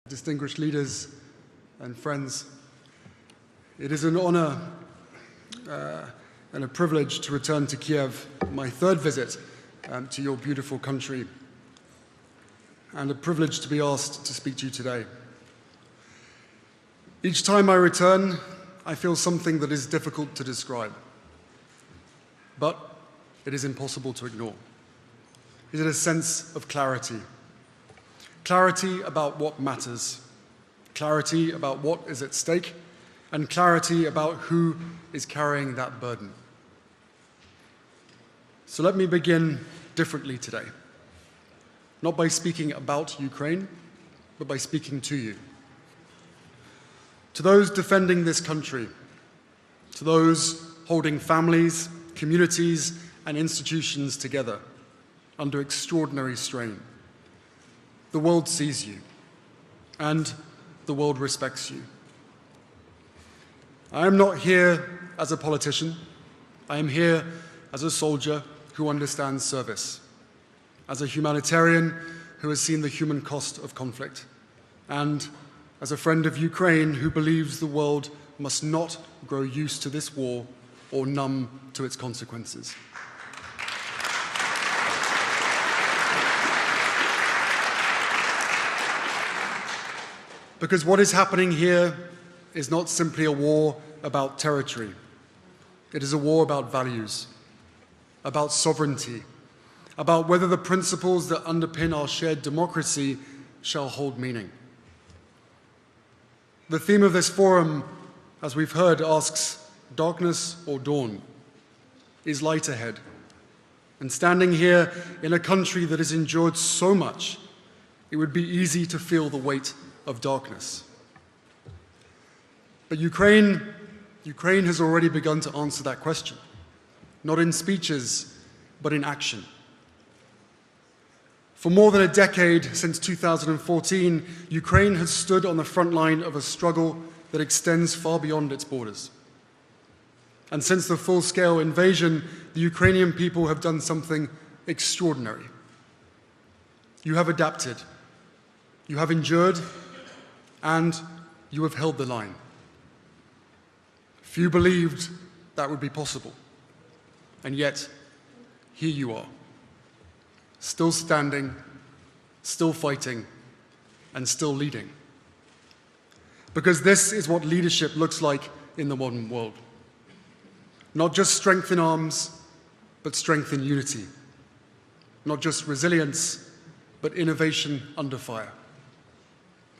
Distinguished leaders and friends, it is an honor and a privilege to return to Kiev, my third visit to your beautiful country, and a privilege to be asked to speak to you today. Each time I return, I feel something that is difficult to describe, but it is impossible to ignore. It is a sense of clarity. Clarity about what matters, clarity about what is at stake, and clarity about who is carrying that burden. So let me begin differently today, not by speaking about Ukraine, but by speaking to you. To those defending this country, to those holding families, communities, and institutions together under extraordinary strain. The world sees you, and the world respects you. I am not here as a politician. I am here as a soldier who understands service, as a humanitarian who has seen the human cost of conflict, and as a friend of Ukraine who believes the world must not grow used to this war or numb to its consequences. Because what is happening here is not simply a war about territory. It is a war about values, about sovereignty, about whether the principles that underpin our shared democracy shall hold meaning. The theme of this forum, as we've heard, asks, darkness or dawn? Is light ahead? And standing here in a country that has endured so much, it would be easy to feel the weight of darkness. But Ukraine has already begun to answer that question, not in speeches, but in action. For more than a decade, since 2014, Ukraine has stood on the front line of a struggle that extends far beyond its borders. And since the full-scale invasion, the Ukrainian people have done something extraordinary. You have adapted, you have endured, and you have held the line. Few believed that would be possible, and yet here you are, still standing, still fighting, and still leading. Because this is what leadership looks like in the modern world. Not just strength in arms, but strength in unity. Not just resilience, but innovation under fire.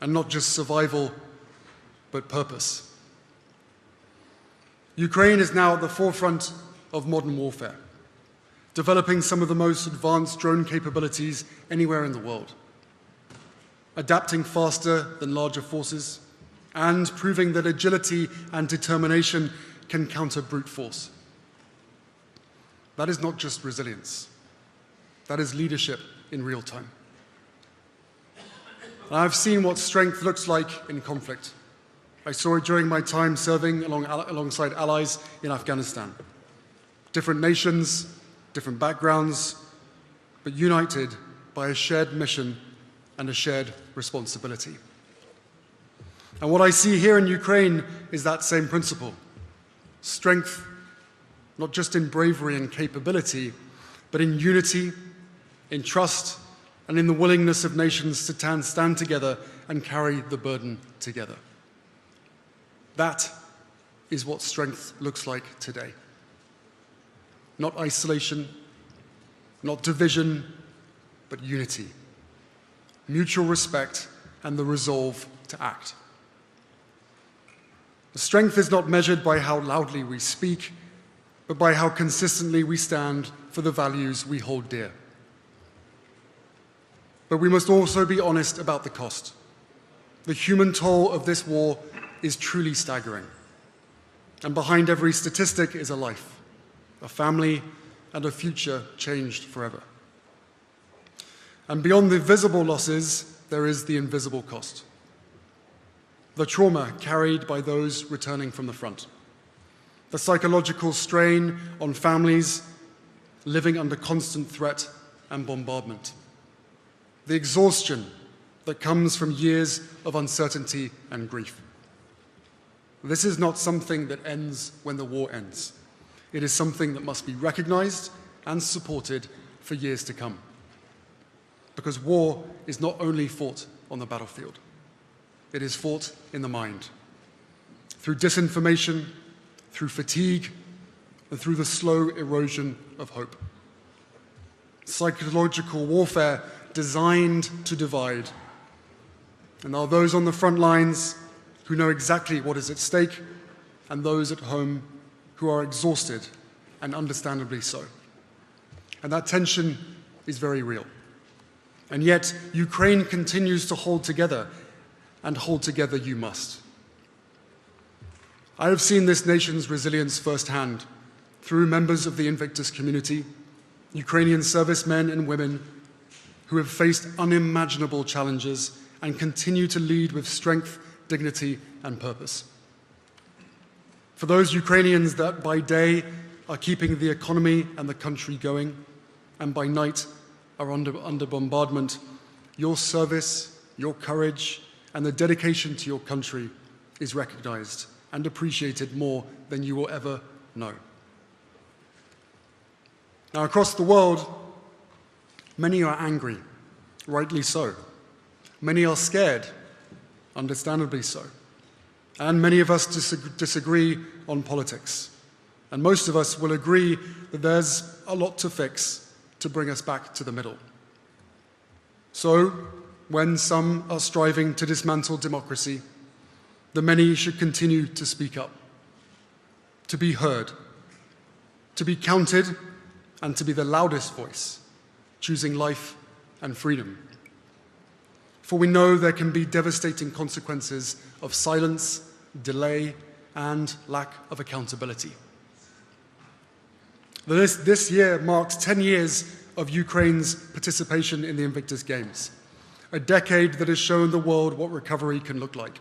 And not just survival, but purpose. Ukraine is now at the forefront of modern warfare, developing some of the most advanced drone capabilities anywhere in the world, adapting faster than larger forces, and proving that agility and determination can counter brute force. That is not just resilience. That is leadership in real time. I've seen what strength looks like in conflict. I saw it during my time serving alongside allies in Afghanistan. Different nations, different backgrounds, but united by a shared mission and a shared responsibility. And what I see here in Ukraine is that same principle. Strength, not just in bravery and capability, but in unity, in trust, and in the willingness of nations to stand together and carry the burden together. That is what strength looks like today. Not isolation, not division, but unity, mutual respect, and the resolve to act. The strength is not measured by how loudly we speak, but by how consistently we stand for the values we hold dear. But we must also be honest about the cost. The human toll of this war is truly staggering. And behind every statistic is a life, a family, and a future changed forever. And beyond the visible losses, there is the invisible cost. The trauma carried by those returning from the front. The psychological strain on families living under constant threat and bombardment. The exhaustion that comes from years of uncertainty and grief. This is not something that ends when the war ends. It is something that must be recognized and supported for years to come. Because war is not only fought on the battlefield, it is fought in the mind, through disinformation, through fatigue, and through the slow erosion of hope. Psychological warfare designed to divide. And there are those on the front lines who know exactly what is at stake, and those at home who are exhausted, and understandably so. And that tension is very real. And yet, Ukraine continues to hold together, and hold together you must. I have seen this nation's resilience firsthand through members of the Invictus community, Ukrainian servicemen and women who have faced unimaginable challenges and continue to lead with strength, dignity, and purpose. For those Ukrainians that by day are keeping the economy and the country going, and by night are under bombardment, your service, your courage, and the dedication to your country is recognized and appreciated more than you will ever know. Now, across the world, many are angry, rightly so. Many are scared, understandably so. And many of us disagree on politics. And most of us will agree that there's a lot to fix to bring us back to the middle. So, when some are striving to dismantle democracy, the many should continue to speak up, to be heard, to be counted, and to be the loudest voice, choosing life and freedom. For we know there can be devastating consequences of silence, delay, and lack of accountability. This year marks 10 years of Ukraine's participation in the Invictus Games, a decade that has shown the world what recovery can look like.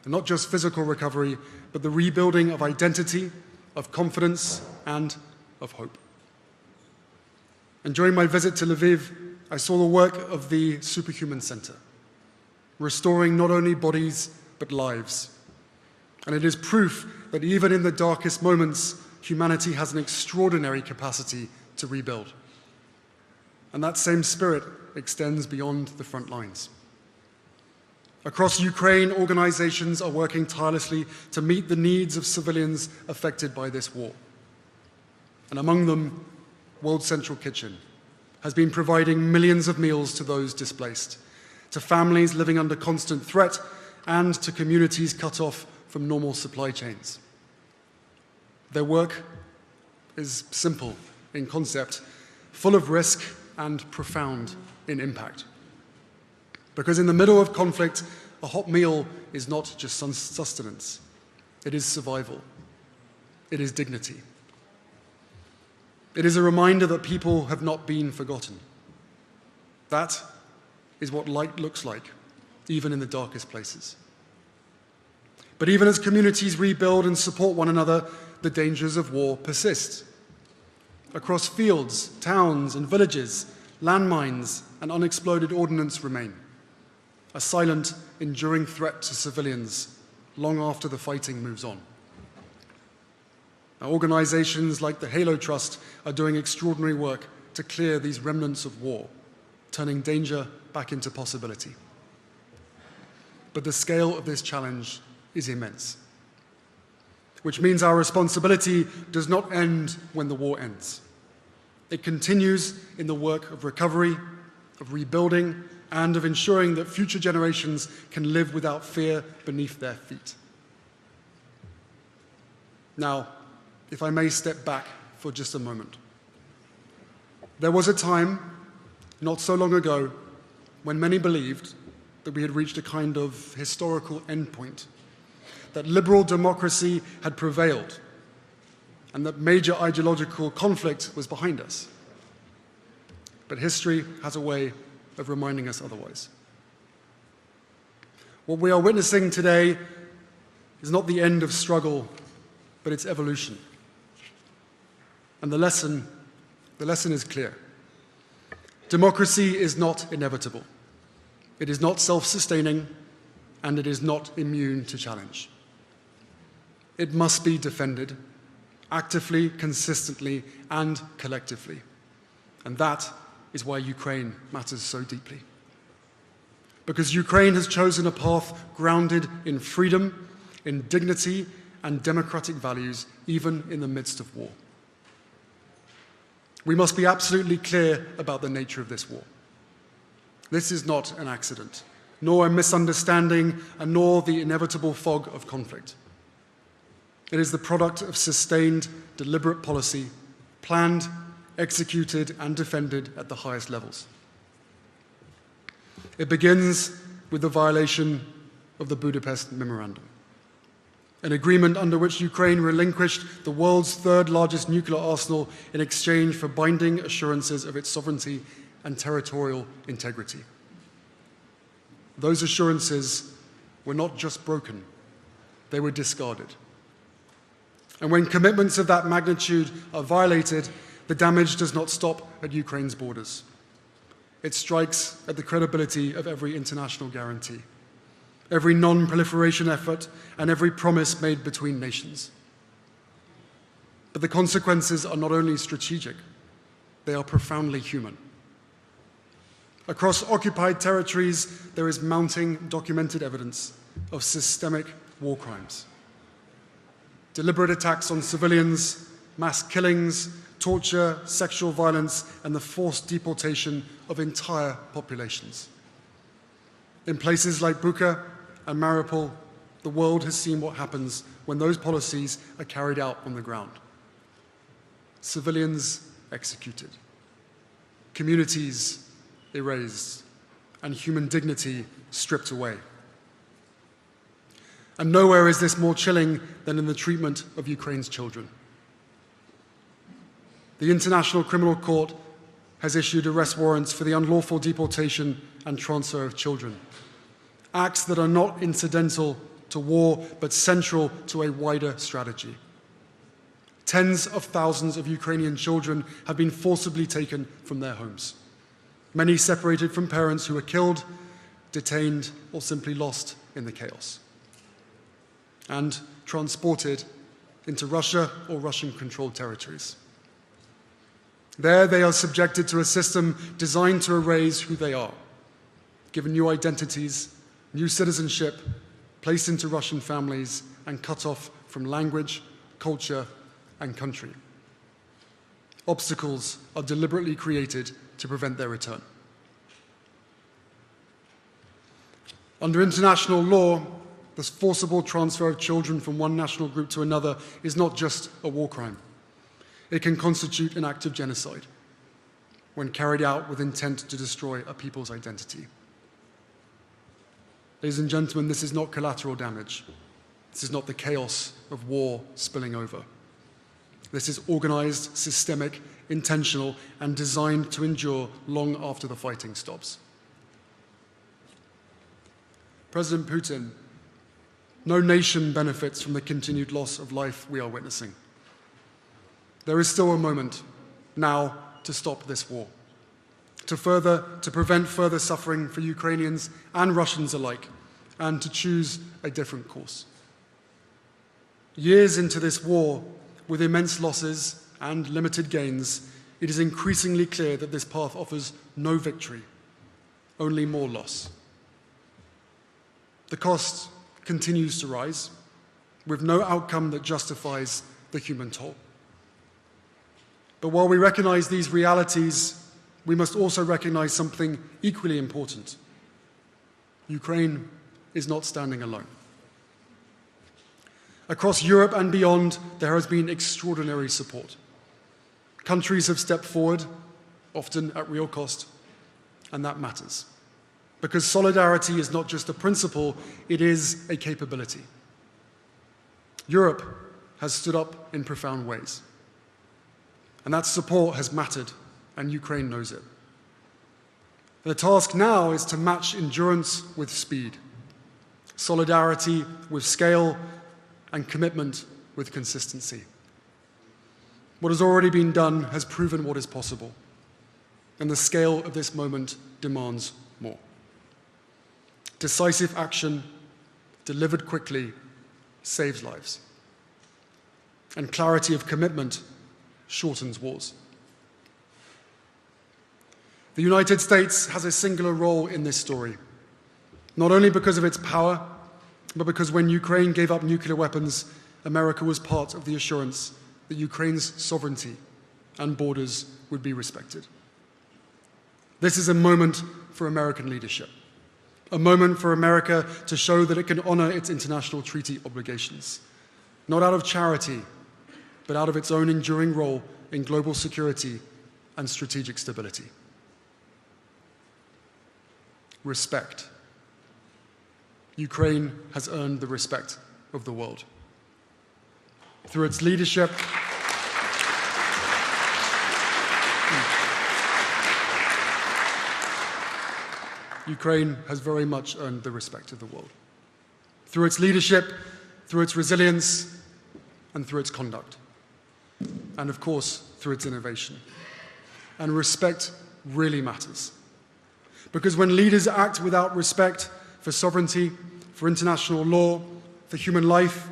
And not just physical recovery, but the rebuilding of identity, of confidence, and of hope. And during my visit to Lviv, I saw the work of the Superhuman Center, restoring not only bodies, but lives. And it is proof that even in the darkest moments, humanity has an extraordinary capacity to rebuild. And that same spirit extends beyond the front lines. Across Ukraine, organizations are working tirelessly to meet the needs of civilians affected by this war. And among them, World Central Kitchen has been providing millions of meals to those displaced, to families living under constant threat, and to communities cut off from normal supply chains. Their work is simple in concept, full of risk, and profound in impact. Because in the middle of conflict, a hot meal is not just sustenance. It is survival. It is dignity. It is a reminder that people have not been forgotten. That is what light looks like, even in the darkest places. But even as communities rebuild and support one another, the dangers of war persist. Across fields, towns, and villages, landmines and unexploded ordnance remain, a silent, enduring threat to civilians long after the fighting moves on. Now, organizations like the Halo Trust are doing extraordinary work to clear these remnants of war, turning danger back into possibility. But the scale of this challenge is immense, which means our responsibility does not end when the war ends. It continues in the work of recovery, of rebuilding, and of ensuring that future generations can live without fear beneath their feet. Now, if I may step back for just a moment. There was a time, not so long ago, when many believed that we had reached a kind of historical endpoint, that liberal democracy had prevailed, and that major ideological conflict was behind us. But history has a way of reminding us otherwise. What we are witnessing today is not the end of struggle, but its evolution. And the lesson is clear. Democracy is not inevitable. It is not self-sustaining, and it is not immune to challenge. It must be defended, actively, consistently, and collectively. And that is why Ukraine matters so deeply. Because Ukraine has chosen a path grounded in freedom, in dignity, and democratic values, even in the midst of war. We must be absolutely clear about the nature of this war. This is not an accident, nor a misunderstanding, and nor the inevitable fog of conflict. It is the product of sustained, deliberate policy, planned, executed, and defended at the highest levels. It begins with the violation of the Budapest Memorandum, an agreement under which Ukraine relinquished the world's third largest nuclear arsenal in exchange for binding assurances of its sovereignty and territorial integrity. Those assurances were not just broken, they were discarded. And when commitments of that magnitude are violated, the damage does not stop at Ukraine's borders. It strikes at the credibility of every international guarantee, every non-proliferation effort, and every promise made between nations. But the consequences are not only strategic, they are profoundly human. Across occupied territories, there is mounting documented evidence of systemic war crimes. Deliberate attacks on civilians, mass killings, torture, sexual violence, and the forced deportation of entire populations. In places like Bucha and Mariupol, the world has seen what happens when those policies are carried out on the ground. Civilians executed, communities erased, and human dignity stripped away. And nowhere is this more chilling than in the treatment of Ukraine's children. The International Criminal Court has issued arrest warrants for the unlawful deportation and transfer of children, acts that are not incidental to war but central to a wider strategy. Tens of thousands of Ukrainian children have been forcibly taken from their homes, many separated from parents who were killed, detained, or simply lost in the chaos, and transported into Russia or Russian-controlled territories. There they are subjected to a system designed to erase who they are, given new identities, new citizenship, placed into Russian families, and cut off from language, culture, and country. Obstacles are deliberately created to prevent their return. Under international law, this forcible transfer of children from one national group to another is not just a war crime. It can constitute an act of genocide when carried out with intent to destroy a people's identity. Ladies and gentlemen, this is not collateral damage. This is not the chaos of war spilling over. This is organized, systemic, intentional, and designed to endure long after the fighting stops. President Putin, no nation benefits from the continued loss of life we are witnessing. There is still a moment now to stop this war, to prevent further suffering for Ukrainians and Russians alike, and to choose a different course. Years into this war, with immense losses and limited gains, it is increasingly clear that this path offers no victory, only more loss. The cost continues to rise, with no outcome that justifies the human toll. But while we recognize these realities, we must also recognize something equally important. Ukraine is not standing alone. Across Europe and beyond, there has been extraordinary support. Countries have stepped forward, often at real cost, and that matters. Because solidarity is not just a principle, it is a capability. Europe has stood up in profound ways. And that support has mattered, and Ukraine knows it. The task now is to match endurance with speed, solidarity with scale, and commitment with consistency. What has already been done has proven what is possible, and the scale of this moment demands more. decisive action, delivered quickly, saves lives. And clarity of commitment shortens wars. The United States has a singular role in this story, not only because of its power, but because when Ukraine gave up nuclear weapons, America was part of the assurance that Ukraine's sovereignty and borders would be respected. This is a moment for American leadership, a moment for America to show that it can honor its international treaty obligations, not out of charity, but out of its own enduring role in global security and strategic stability. Respect. Ukraine has earned the respect of the world. Through its leadership, Ukraine has very much earned the respect of the world. Through its leadership, through its resilience, and through its conduct. And of course, through its innovation. And respect really matters. Because when leaders act without respect for sovereignty, for international law, for human life,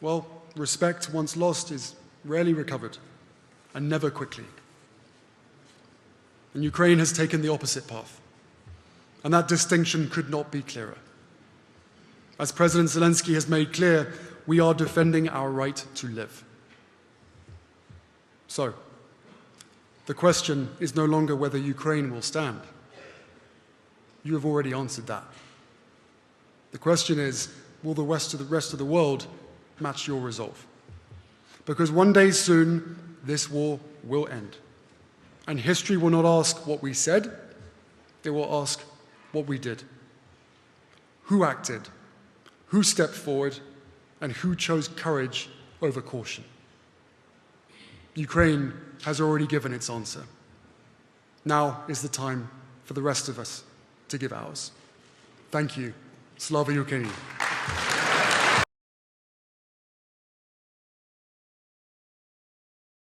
well, respect once lost is rarely recovered, and never quickly. And Ukraine has taken the opposite path. And that distinction could not be clearer. As President Zelensky has made clear, we are defending our right to live. So, the question is no longer whether Ukraine will stand. You have already answered that. The question is, will the rest of the world match your resolve? Because one day soon, this war will end. And history will not ask what we said, it will ask what we did. Who acted? Who stepped forward? And who chose courage over caution? Ukraine has already given its answer. Now is the time for the rest of us to give ours. Thank you. Slava Ukraini.